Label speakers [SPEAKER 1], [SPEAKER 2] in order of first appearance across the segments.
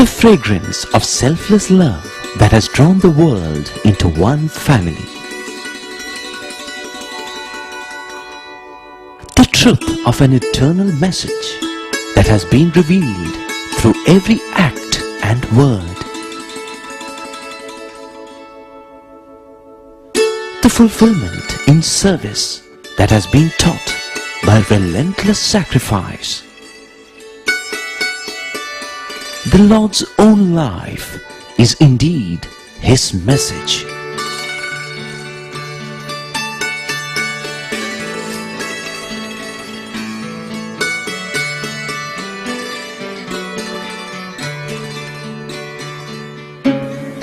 [SPEAKER 1] The fragrance of selfless love that has drawn the world into one family. The truth of an eternal message that has been revealed through every act and word. The fulfillment in service that has been taught by relentless sacrifice. The Lord's own life is indeed His message.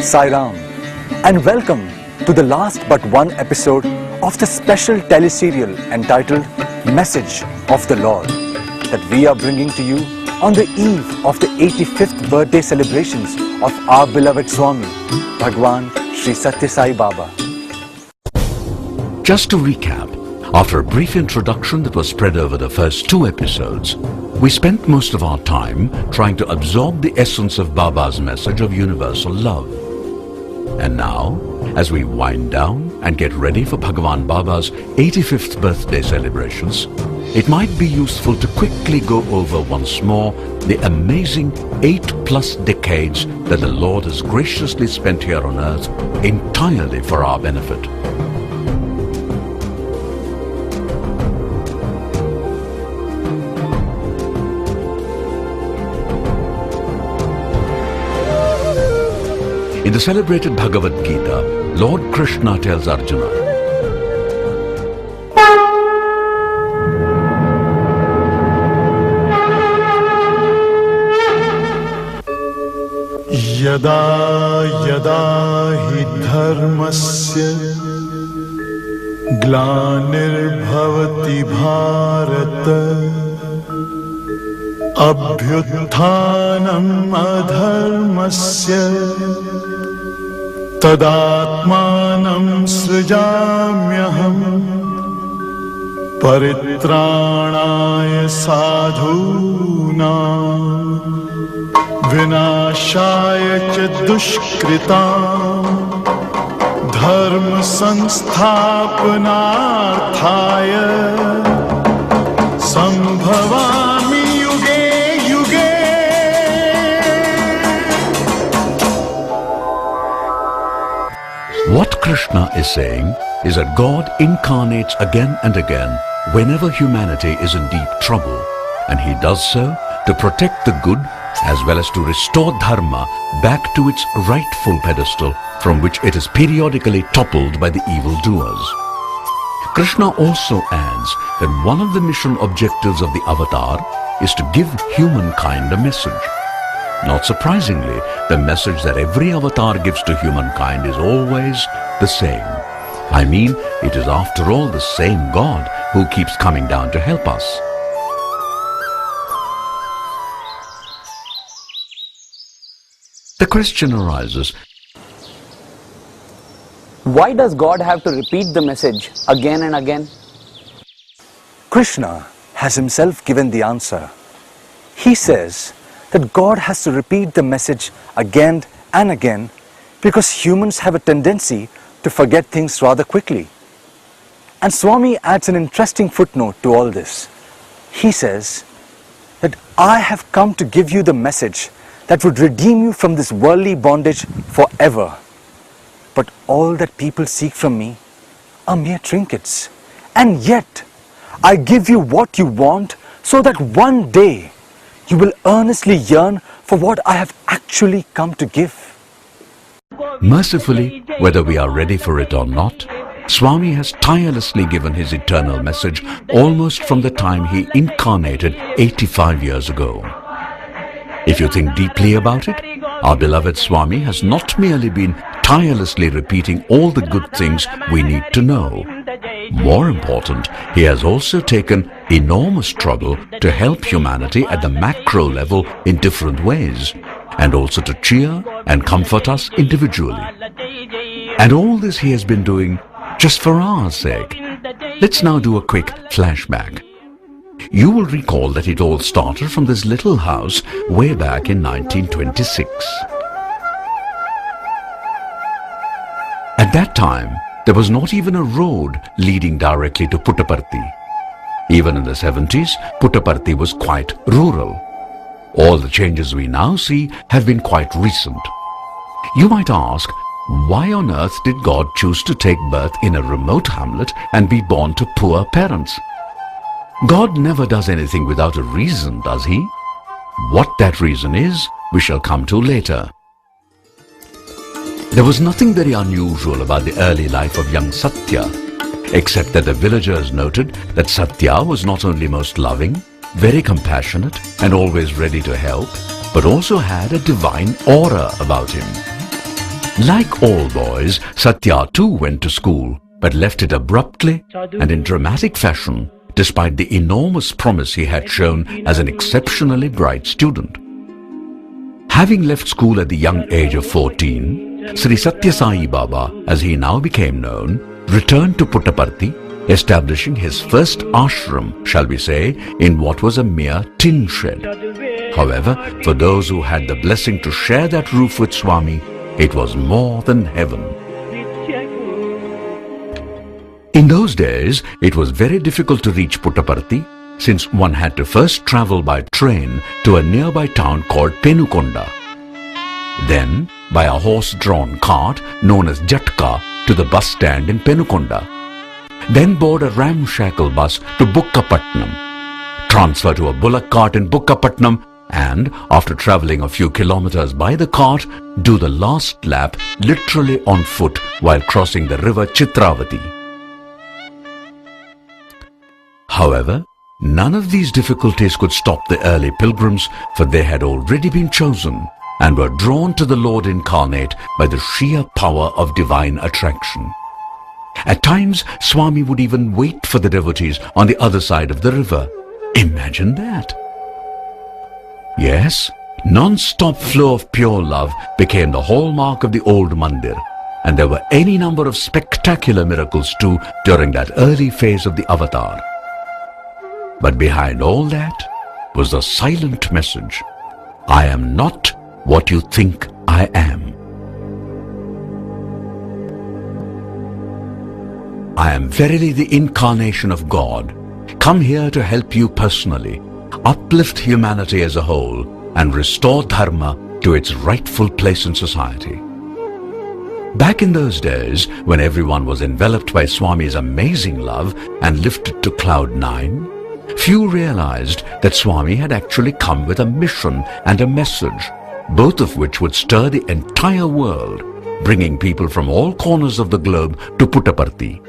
[SPEAKER 2] Sai Ram, and welcome to the last but one episode of the special teleserial entitled Message of the Lord that we are bringing to you on the eve of the 85th birthday celebrations of our beloved Swami, Bhagwan Sri Sathya Sai Baba.
[SPEAKER 3] Just to recap, after a brief introduction that was spread over the first 2 episodes, we spent most of our time trying to absorb the essence of Baba's message of universal love. And now, as we wind down and get ready for Bhagwan Baba's 85th birthday celebrations, it might be useful to quickly go over once more the amazing 8+ decades that the Lord has graciously spent here on earth entirely for our benefit. In the celebrated Bhagavad Gita, Lord Krishna tells Arjuna,
[SPEAKER 4] Yada yada hi dharmasya glanir-bhavati bharata abhyutthanam adharmasya tadatmanam srijamyaham paritranaya sadhunam vinashaya cha dushkritam dharma sansthapanarthaya sambhavami yuge yuge.
[SPEAKER 3] what Krishna is saying is that God incarnates again and again whenever humanity is in deep trouble, and He does so to protect the good as well as to restore dharma back to its rightful pedestal from which it is periodically toppled by the evildoers. Krishna also adds that one of the mission objectives of the avatar is to give humankind a message. Not surprisingly, the message that every avatar gives to humankind is always the same. I mean, it is after all the same God who keeps coming down to help us. The question arises,
[SPEAKER 5] why does God have to repeat the message again and again?
[SPEAKER 2] Krishna has himself given the answer. He says that God has to repeat the message again and again because humans have a tendency to forget things rather quickly. And Swami adds an interesting footnote to all this. He says that I have come to give you the message that would redeem you from this worldly bondage forever. But all that people seek from me are mere trinkets. And yet, I give you what you want so that one day you will earnestly yearn for what I have actually come to give.
[SPEAKER 3] mercifully, whether we are ready for it or not, Swami has tirelessly given his eternal message almost from the time he incarnated 85 years ago. If you think deeply about it, our beloved Swami has not merely been tirelessly repeating all the good things we need to know. More important, he has also taken enormous trouble to help humanity at the macro level in different ways, and also to cheer and comfort us individually. And all this he has been doing just for our sake. Let's now do a quick flashback. You will recall that it all started from this little house way back in 1926. At that time, there was not even a road leading directly to Puttaparthi. Even in the 70s, Puttaparthi was quite rural. All the changes we now see have been quite recent. You might ask, why on earth did God choose to take birth in a remote hamlet and be born to poor parents? God never does anything without a reason, does he? What that reason is, we shall come to later. There was nothing very unusual about the early life of young Sathya, except that the villagers noted that Sathya was not only most loving, very compassionate and always ready to help, but also had a divine aura about him. Like all boys, Sathya too went to school, but left it abruptly and in dramatic fashion, despite the enormous promise he had shown as an exceptionally bright student. Having left school at the young age of 14, Sri Sathya Sai Baba, as he now became known, returned to Puttaparthi, establishing his first ashram, shall we say, in what was a mere tin shed. However, for those who had the blessing to share that roof with Swami, it was more than heaven. In those days, it was very difficult to reach Puttaparthi, since one had to first travel by train to a nearby town called Penukonda. Then, by a horse-drawn cart known as Jatka to the bus stand in Penukonda. Then board a ramshackle bus to Bukkapatnam, transfer to a bullock cart in Bukkapatnam, and after travelling a few kilometres by the cart, do the last lap literally on foot while crossing the river Chitravati. However, none of these difficulties could stop the early pilgrims, for they had already been chosen and were drawn to the Lord incarnate by the sheer power of divine attraction. At times, Swami would even wait for the devotees on the other side of the river. Imagine that! Yes, non-stop flow of pure love became the hallmark of the old mandir, and there were any number of spectacular miracles too during that early phase of the avatar. But behind all that was the silent message, I am not what you think I am. I am verily the incarnation of God, come here to help you personally, uplift humanity as a whole, and restore dharma to its rightful place in society. Back in those days, when everyone was enveloped by Swami's amazing love and lifted to cloud 9, few realized that Swami had actually come with a mission and a message, both of which would stir the entire world, bringing people from all corners of the globe to Puttaparthi.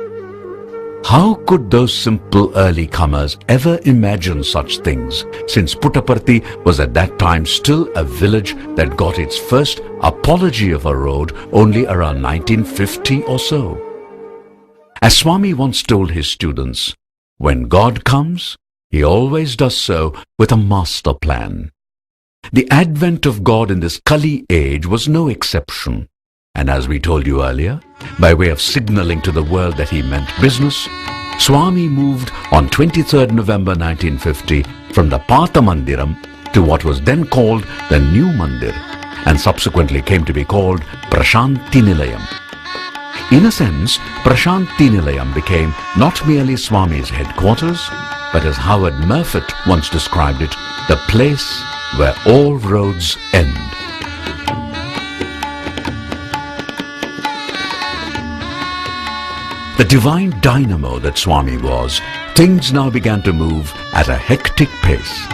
[SPEAKER 3] How could those simple early comers ever imagine such things, since Puttaparthi was at that time still a village that got its first apology of a road only around 1950 or so? As Swami once told his students, when God comes, he always does so with a master plan. The advent of God in this Kali age was no exception. And as we told you earlier, by way of signaling to the world that he meant business, Swami moved on 23rd November 1950 from the Pata Mandiram to what was then called the New Mandir, and subsequently came to be called Prashanti Nilayam. In a sense, Prashanti Nilayam became not merely Swami's headquarters, but as Howard Murfitt once described it, the place where all roads end. The divine dynamo that Swami was, things now began to move at a hectic pace.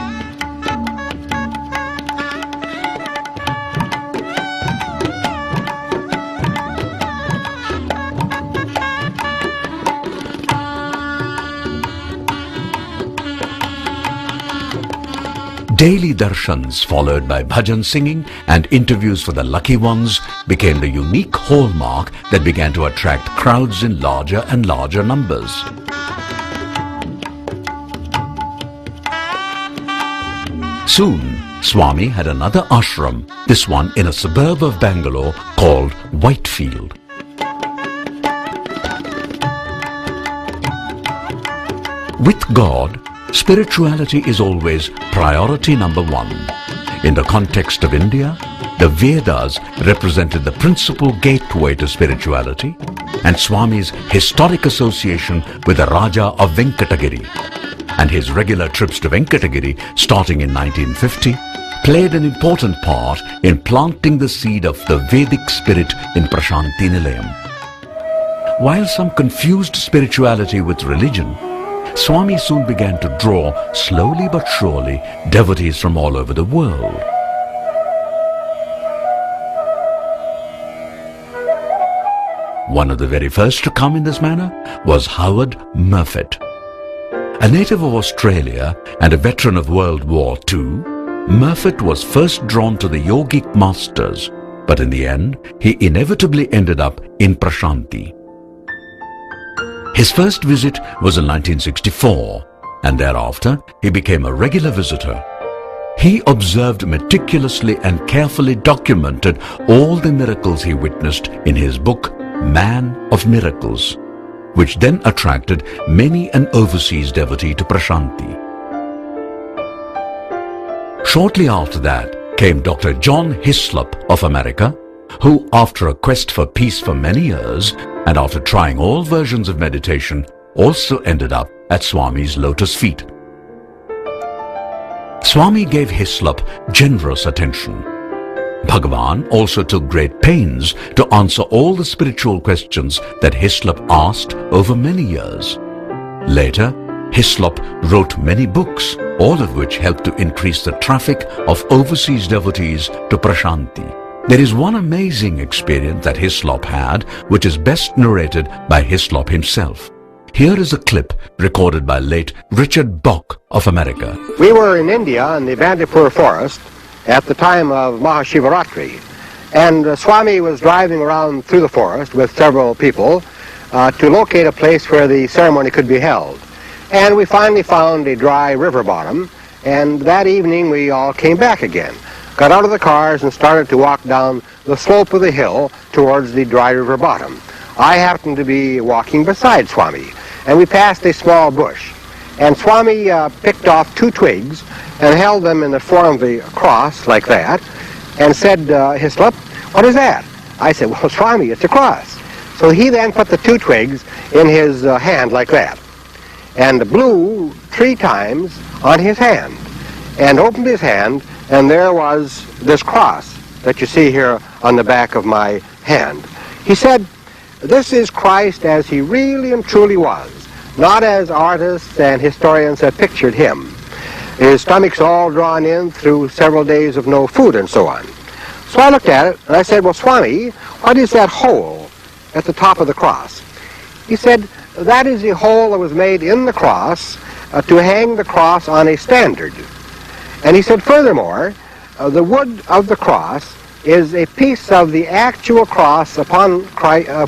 [SPEAKER 3] Daily darshans followed by bhajan singing and interviews for the lucky ones became the unique hallmark that began to attract crowds in larger and larger numbers. Soon, Swami had another ashram, this one in a suburb of Bangalore called Whitefield. With God, spirituality is always priority number one. In the context of India, the Vedas represented the principal gateway to spirituality, and Swami's historic association with the Raja of Venkatagiri and his regular trips to Venkatagiri starting in 1950 played an important part in planting the seed of the Vedic spirit in Prashanti Nilayam. While some confused spirituality with religion, Swami soon began to draw, slowly but surely, devotees from all over the world. One of the very first to come in this manner was Howard Murfitt. A native of Australia and a veteran of World War II, Murfitt was first drawn to the yogic masters, but in the end, he inevitably ended up in Prashanti. His first visit was in 1964, and thereafter he became a regular visitor. He observed meticulously and carefully documented all the miracles he witnessed in his book, Man of Miracles, which then attracted many an overseas devotee to Prashanti. Shortly after that came Dr. John Hislop of America, who, after a quest for peace for many years, and after trying all versions of meditation, also ended up at Swami's lotus feet. Swami gave Hislop generous attention. Bhagavan also took great pains to answer all the spiritual questions that Hislop asked over many years. Later, Hislop wrote many books, all of which helped to increase the traffic of overseas devotees to Prashanti. There is one amazing experience that Hislop had, which is best narrated by Hislop himself. Here is a clip recorded by late Richard Bock of America.
[SPEAKER 6] We were in India in the Bandipur forest at the time of Mahashivaratri, and Swami was driving around through the forest with several people to locate a place where the ceremony could be held. And we finally found a dry river bottom, and that evening we all came back again, got out of the cars and started to walk down the slope of the hill towards the dry river bottom. I happened to be walking beside Swami, and we passed a small bush. And Swami picked off 2 twigs and held them in the form of a cross like that, and said, Hislop, what is that? I said, well, Swami, it's a cross. So he then put the 2 twigs in his hand like that, and blew 3 times on his hand, and opened his hand, and there was this cross that you see here on the back of my hand. He said, this is Christ as he really and truly was, not as artists and historians have pictured him. His stomach's all drawn in through several days of no food and so on. So I looked at it and I said, well, Swami, what is that hole at the top of the cross? He said, that is the hole that was made in the cross to hang the cross on a standard. And he said, furthermore, the wood of the cross is a piece of the actual cross upon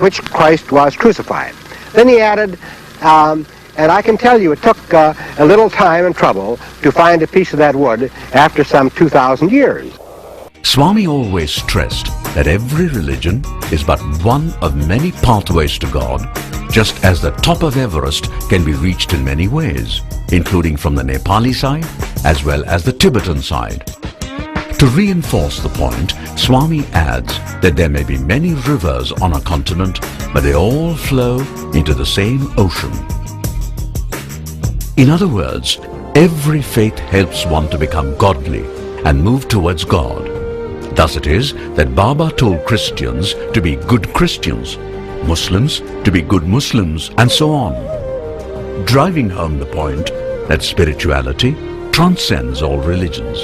[SPEAKER 6] which Christ was crucified. Then he added, and I can tell you it took a little time and trouble to find a piece of that wood after some 2,000 years.
[SPEAKER 3] Swami always stressed that every religion is but one of many pathways to God, just as the top of Everest can be reached in many ways, including from the Nepali side as well as the Tibetan side. To reinforce the point, Swami adds that there may be many rivers on a continent, but they all flow into the same ocean. In other words, every faith helps one to become godly and move towards God. Thus it is that Baba told Christians to be good Christians, Muslims to be good Muslims, and so on, driving home the point that spirituality transcends all religions.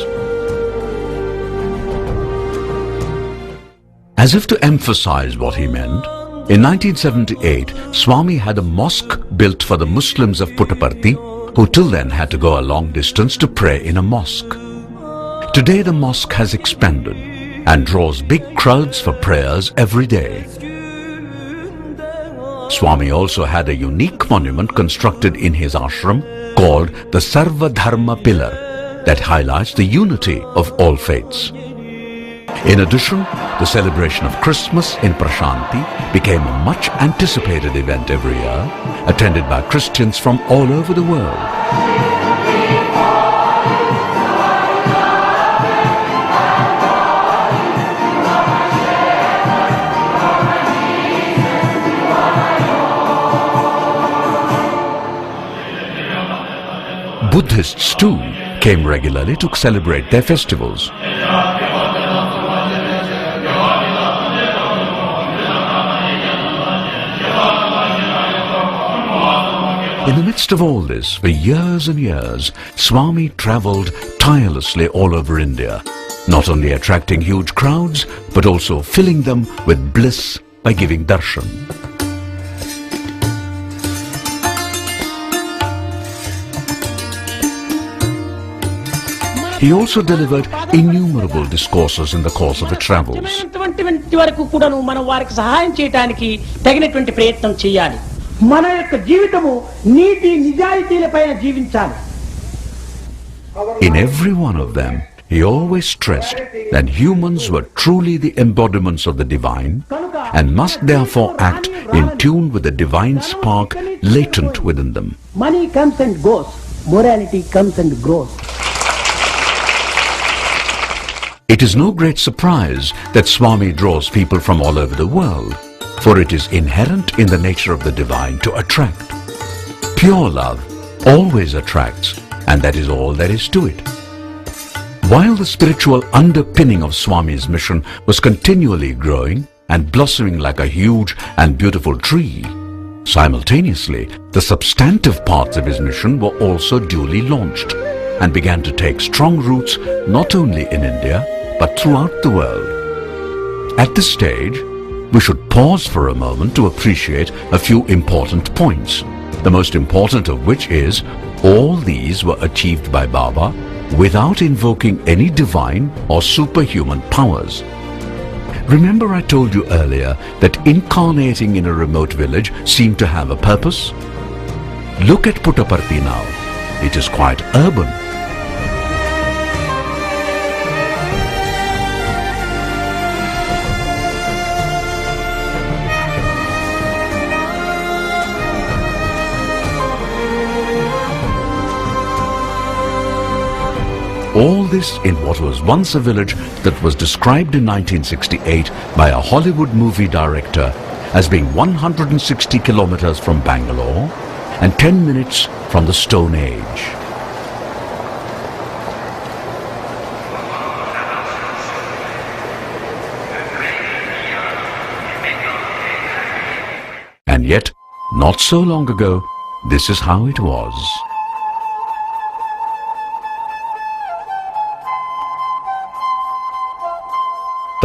[SPEAKER 3] As if to emphasize what he meant, in 1978, Swami had a mosque built for the Muslims of Puttaparthi, who till then had to go a long distance to pray in a mosque. Today the mosque has expanded and draws big crowds for prayers every day. Swami also had a unique monument constructed in his ashram called the Sarva Dharma Pillar that highlights the unity of all faiths. In addition, the celebration of Christmas in Prashanti became a much anticipated event every year, attended by Christians from all over the world. Buddhists too came regularly to celebrate their festivals. In the midst of all this, for years and years, Swami travelled tirelessly all over India, not only attracting huge crowds, but also filling them with bliss by giving darshan. He also delivered innumerable discourses in the course of the travels.
[SPEAKER 7] మన యొక్క జీవితము నీతి నిజాయితీలపైన జీవించాలి.
[SPEAKER 3] In every one of them, he always stressed that humans were truly the embodiments of the divine and must therefore act in tune with the divine spark latent within them.
[SPEAKER 7] Money comes and goes, morality comes and grows.
[SPEAKER 3] It is no great surprise that Swami draws people from all over the world, for it is inherent in the nature of the divine to attract. Pure love always attracts, and that is all there is to it. While the spiritual underpinning of Swami's mission was continually growing and blossoming like a huge and beautiful tree, simultaneously the substantive parts of his mission were also duly launched and began to take strong roots not only in India but throughout the world. At this stage, we should pause for a moment to appreciate a few important points, the most important of which is all these were achieved by Baba without invoking any divine or superhuman powers. Remember I told you earlier that incarnating in a remote village seemed to have a purpose? Look at Puttaparthi now. It is quite urban. All this in what was once a village that was described in 1968 by a Hollywood movie director as being 160 kilometers from Bangalore and 10 minutes from the Stone Age. And yet, not so long ago, this is how it was.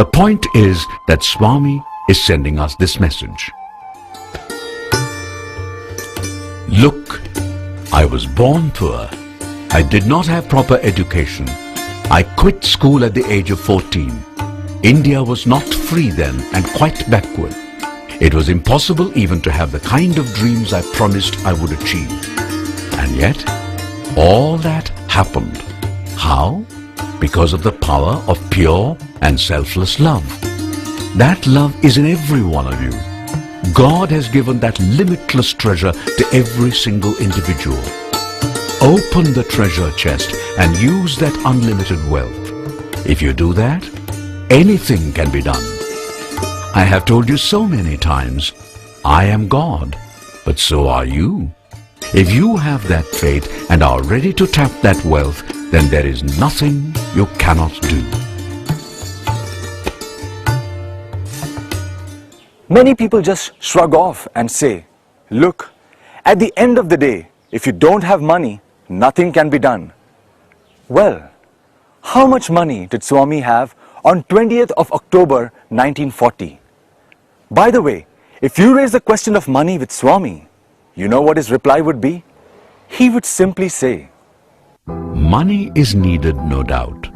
[SPEAKER 3] The point is that Swami is sending us this message. Look, I was born poor. I did not have proper education. I quit school at the age of 14. India was not free then and quite backward. It was impossible even to have the kind of dreams I promised I would achieve. And yet, all that happened. How? Because of the power of pure and selfless love. That love is in every one of you. God has given that limitless treasure to every single individual. Open the treasure chest and use that unlimited wealth. If you do that, anything can be done. I have told you so many times, I am God, but so are you. If you have that faith and are ready to tap that wealth, then there is nothing you cannot do.
[SPEAKER 2] Many people just shrug off and say, look, at the end of the day, if you don't have money, nothing can be done. Well, how much money did Swami have on 20th of October 1940? By the way, if you raise the question of money with Swami, you know what his reply would be? He would simply say,
[SPEAKER 3] Money is needed, no doubt,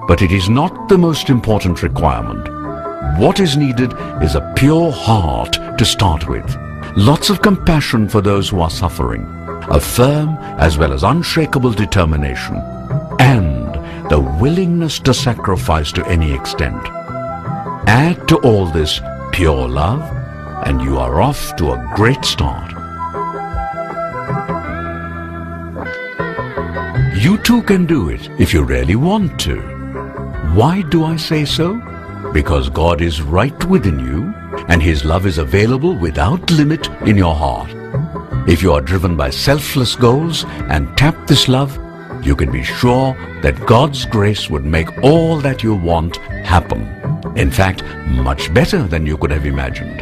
[SPEAKER 3] but it is not the most important requirement. What is needed is a pure heart to start with, lots of compassion for those who are suffering, a firm as well as unshakable determination, and the willingness to sacrifice to any extent. Add to all this pure love, and you are off to a great start. You too can do it if you really want to. Why do I say so? Because God is right within you and His love is available without limit in your heart. If you are driven by selfless goals and tap this love, you can be sure that God's grace would make all that you want happen. In fact, much better than you could have imagined.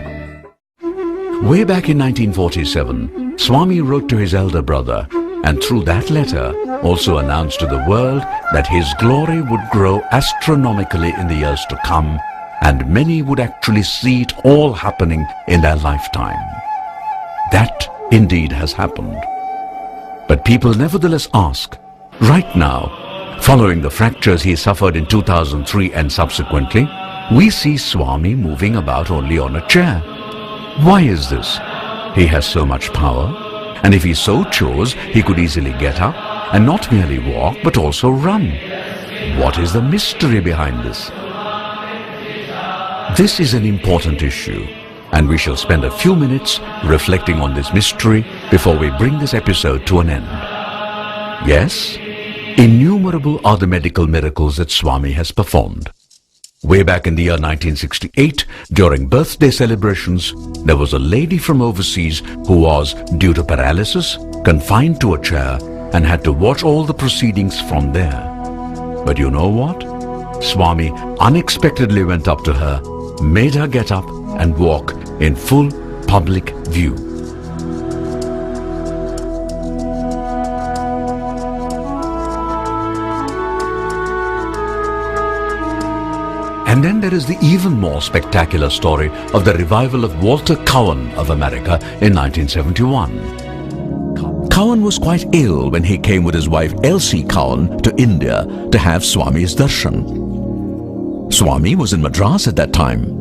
[SPEAKER 3] Way back in 1947, Swami wrote to his elder brother, and through that letter also announced to the world that his glory would grow astronomically in the years to come, and many would actually see it all happening in their lifetime. That indeed has happened. But people nevertheless ask, right now, following the fractures he suffered in 2003 and subsequently, we see Swami moving about only on a chair. Why is this? He has so much power, and if he so chose, he could easily get up and not merely walk but also run. What is the mystery behind this? This is an important issue, and we shall spend a few minutes reflecting on this mystery before we bring this episode to an end. Yes, innumerable are the medical miracles that Swami has performed. Way back in the year 1968, during birthday celebrations, there was a lady from overseas who was, due to paralysis, confined to a chair and had to watch all the proceedings from there. But you know what? Swami unexpectedly went up to her, made her get up and walk in full public view. And then there is the even more spectacular story of the revival of Walter Cowan of America in 1971. Cowan was quite ill when he came with his wife Elsie Cowan to India to have Swami's darshan. Swami was in Madras at that time.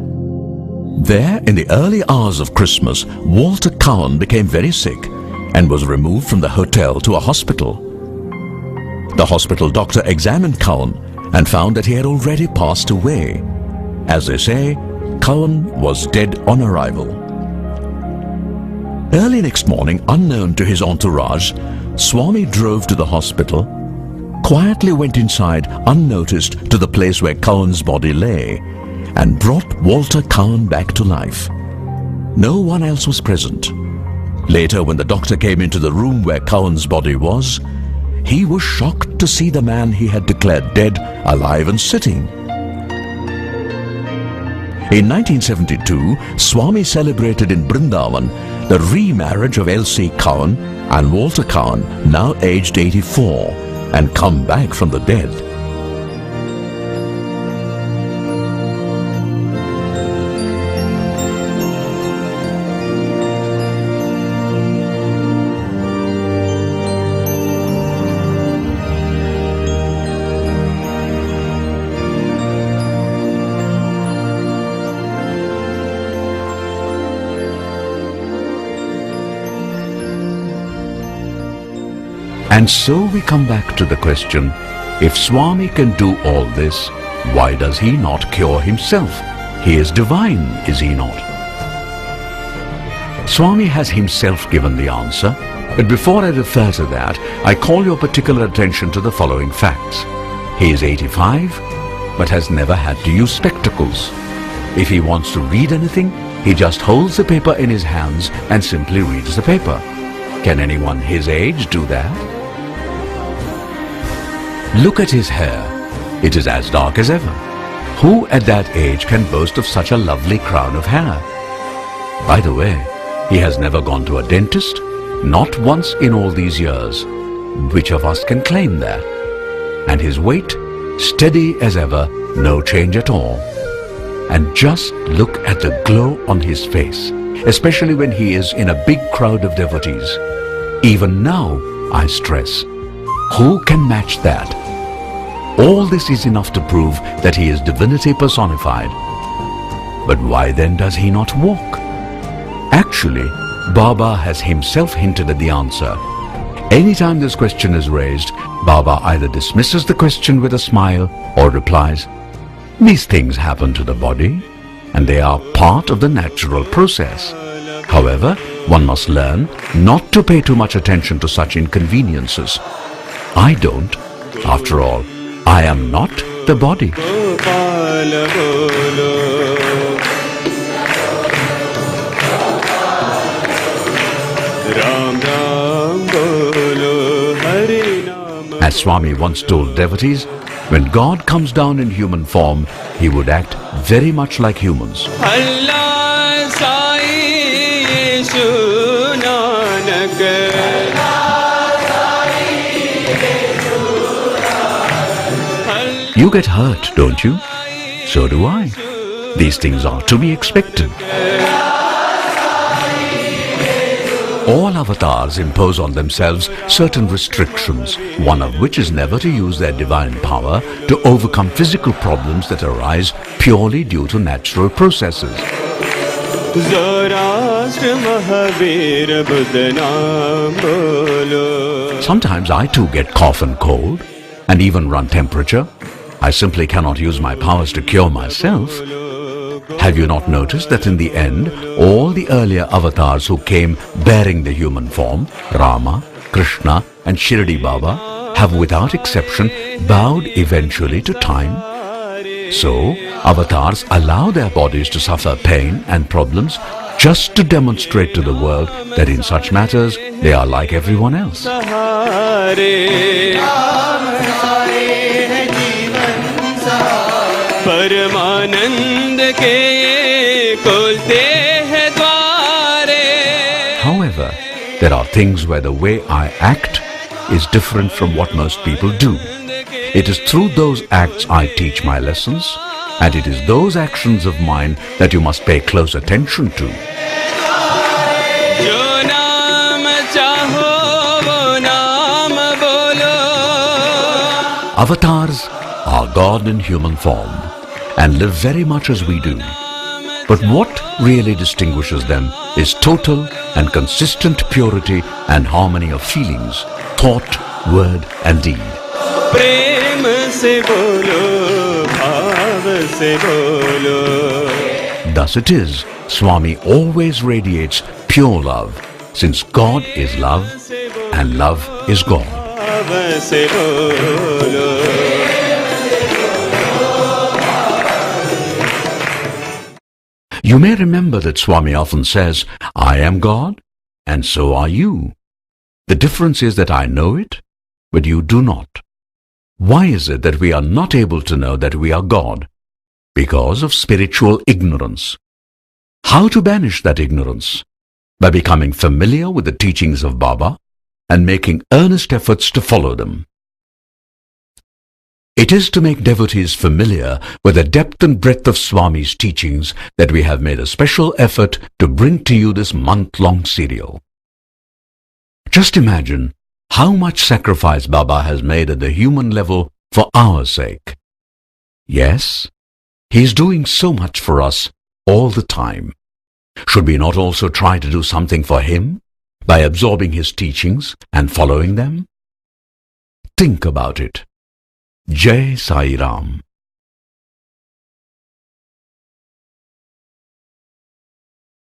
[SPEAKER 3] There, in the early hours of Christmas, Walter Cowan became very sick and was removed from the hotel to a hospital. The hospital doctor examined Cowan and found that he had already passed away. As they say, Cowan was dead on arrival. Early next morning, unknown to his entourage, Swami drove to the hospital, quietly went inside unnoticed to the place where Cowan's body lay, and brought Walter Cowan back to life. No one else was present. Later, when the doctor came into the room where Cowan's body was, he was shocked to see the man he had declared dead alive and sitting. In 1972, Swami celebrated in Brindavan the remarriage of Elsie Cowan and Walter Cowan, now aged 84, and come back from the dead. And so we come back to the question, if Swami can do all this, why does he not cure himself? He is divine, is he not? Swami has himself given the answer, but before I refer to that, I call your particular attention to the following facts. He is 85, but has never had to use spectacles. If he wants to read anything, he just holds the paper in his hands and simply reads the paper. Can anyone his age do that? Look at his hair. It is as dark as ever. Who at that age can boast of such a lovely crown of hair? By the way, he has never gone to a dentist, not once in all these years. Which of us can claim that? And his weight, steady as ever, no change at all. And just look at the glow on his face, especially when he is in a big crowd of devotees. Even now, I stress, who can match that? All this is enough to prove that he is divinity personified. But why then does he not walk? Actually, Baba has himself hinted at the answer. Anytime this question is raised, Baba either dismisses the question with a smile or replies, "These things happen to the body, and they are part of the natural process. However, one must learn not to pay too much attention to such inconveniences. I don't. After all, I am not the body." As Swami once told devotees, when God comes down in human form, he would act very much like humans.
[SPEAKER 8] Allah Sai Nanak.
[SPEAKER 3] You get hurt, don't you? So do I. These things are to be expected. All avatars impose on themselves certain restrictions, one of which is never to use their divine power to overcome physical problems that arise purely due to natural processes. Sometimes I too get cough and cold, and even run temperature. I simply cannot use my powers to cure myself. Have you not noticed that in the end, all the earlier avatars who came bearing the human form, Rama, Krishna and Shirdi Baba, have without exception bowed eventually to time? So, avatars allow their bodies to suffer pain and problems just to demonstrate to the world that in such matters they are like everyone else. However, there are things where the way I act is different from what most people do. It is through those acts I teach my lessons, and it is those actions of mine that you must pay close attention to. Avatars are God in human form and live very much as we do. But what really distinguishes them is total and consistent purity and harmony of feelings, thought, word and deed. Thus it is, Swami always radiates pure love, since God is love and love is God. You may remember that Swami often says, I am God and so are you. The difference is that I know it, but you do not. Why is it that we are not able to know that we are God? Because of spiritual ignorance. How to banish that ignorance? By becoming familiar with the teachings of Baba and making earnest efforts to follow them. It is to make devotees familiar with the depth and breadth of Swami's teachings that we have made a special effort to bring to you this month-long serial. Just imagine how much sacrifice Baba has made at the human level for our sake. Yes, he is doing so much for us all the time. Should we not also try to do something for him by absorbing his teachings and following them? Think about it. Jai Sai Ram.